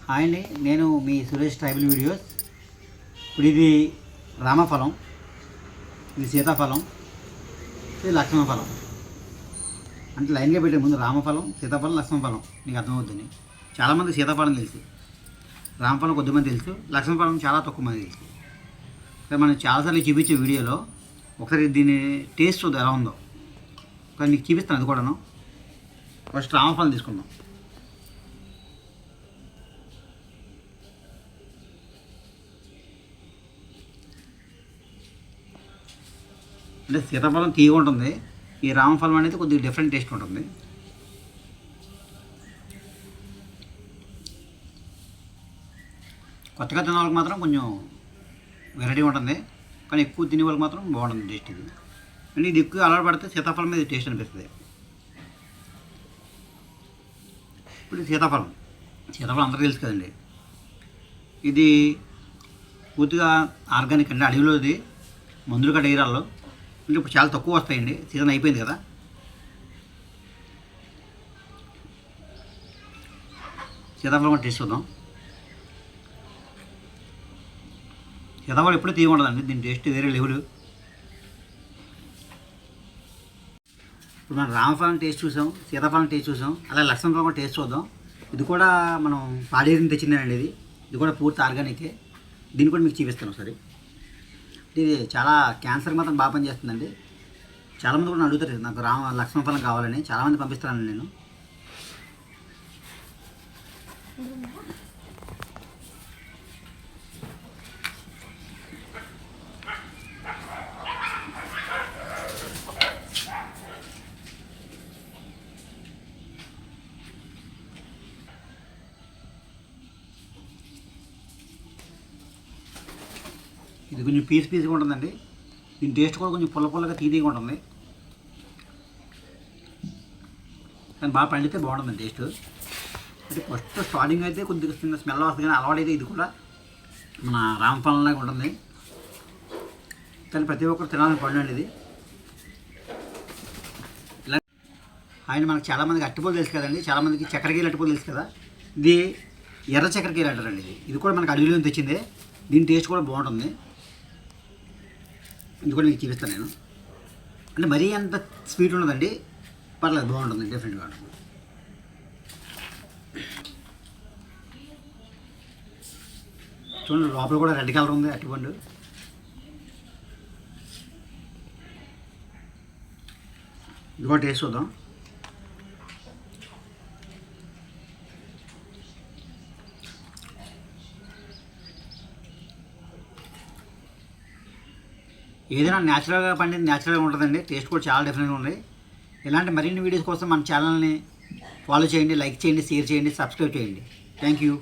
Hi అండి, నేను మీ Suresh tribal videos. ఇప్పుడు ఇది రామఫలం, ఇది సీతాఫలం, ఇది లక్ష్మణఫలం. అంటే లైన్గా పెట్టే ముందు రామఫలం, సీతాఫలం, లక్ష్మణఫలం మీకు అర్థమవుతుంది. చాలామంది సీతాఫలం తెలుసు, రామఫలం కొద్దిమంది తెలుసు, లక్ష్మణఫలం చాలా తక్కువ మంది తెలుసు. కానీ మనం చాలాసార్లు చూపించే వీడియోలో ఒకసారి దీన్ని టేస్ట్ చూద్దాం ఎలా ఉందో. కానీ మీకు చూపిస్తాను అది కూడాను. ఫస్ట్ రామఫలం తీసుకుందాం. అంటే సీతాఫలం తీయగా ఉంటుంది, ఈ రామఫలం అనేది కొద్దిగా డిఫరెంట్ టేస్ట్ ఉంటుంది. కొత్తగా తినే వాళ్ళకి మాత్రం కొంచెం వెరైటీ ఉంటుంది, కానీ ఎక్కువ తినే వాళ్ళకి మాత్రం బాగుంటుంది టేస్ట్ ఇది. అంటే ఇది ఎక్కువ అలవాటు పడితే సీతాఫలం మీద టేస్ట్ అనిపిస్తుంది. ఇప్పుడు సీతాఫలం అందరికీ తెలుసు కదండి. ఇది పూర్తిగా ఆర్గానిక్ అండి, అడవిలోది, మందులు కట్ట ఏరాల్లో. అంటే ఇప్పుడు చాలా తక్కువ వస్తాయండి, సీజన్ అయిపోయింది కదా. సీతాఫలం కూడా టేస్ట్ చూద్దాం. సీతాఫలం ఎప్పుడూ తీయ ఉండదండి, దీని టేస్ట్ వేరే లెవెల్. ఇప్పుడు మనం రామఫలం టేస్ట్ చూసాం, సీతాఫలం టేస్ట్ చూసాం, అలాగే లక్ష్మణఫలం కూడా టేస్ట్ చూద్దాం. ఇది కూడా మనం పాడేరిని తెచ్చిందేనండి. ఇది కూడా పూర్తి ఆర్గానికే. దీన్ని కూడా మీకు చూపిస్తాను ఒకసారి. ఇది చాలా క్యాన్సర్కి మాత్రం బాగా పనిచేస్తుందండి. చాలామంది కూడా అడుగుతారు నాకు లక్ష్మణఫలం కావాలని, చాలామంది పంపిస్తానండి నేను. ఇది కొంచెం పీస్గా ఉంటుందండి. దీని టేస్ట్ కూడా కొంచెం పుల్లగా తీయగా ఉంటుంది, కానీ బాగా పండితే బాగుంటుంది టేస్ట్. అంటే ఫస్ట్ స్టార్టింగ్ అయితే కొద్దిగా చిన్న స్మెల్ వస్తుంది, కానీ అలవాటు అయితే ఇది కూడా మన రామఫలంలాగా ఉంటుంది. కానీ ప్రతి ఒక్కరు తినాలని పండు ఇది. ఇలా ఆయన మనకు చాలామందికి అరటిపూలు తెలుసు కదండి, చాలామందికి చక్కెరకేళి అరటిపూలు తెలుసు కదా. ఇది ఎర్ర చక్కెరకేళి అంటారండి. ఇది కూడా మనకు అడవిలో తెచ్చిందే. దీని టేస్ట్ కూడా బాగుంటుంది. ఇది కూడా మీకు చూపిస్తాను నేను. అంటే మరీ అంత స్వీట్ ఉండదండి, పర్లేదు, బాగుంటుంది, డిఫరెంట్గా ఉంటుంది. చూడండి, లోపల కూడా రెడ్ కలర్ ఉంది అరటిపండు. ఇది కూడా టేస్ట్ చూద్దాం. ఏదైనా న్యాచురల్గా పండింది న్యాచురల్గా ఉంటుందండి, టేస్ట్ కూడా చాలా డిఫరెంట్గా ఉంది. ఇలాంటి మరిన్ని వీడియోస్ కోసం మన ఛానల్ని ఫాలో చేయండి, లైక్ చేయండి, షేర్ చేయండి, సబ్స్క్రైబ్ చేయండి. Thank you.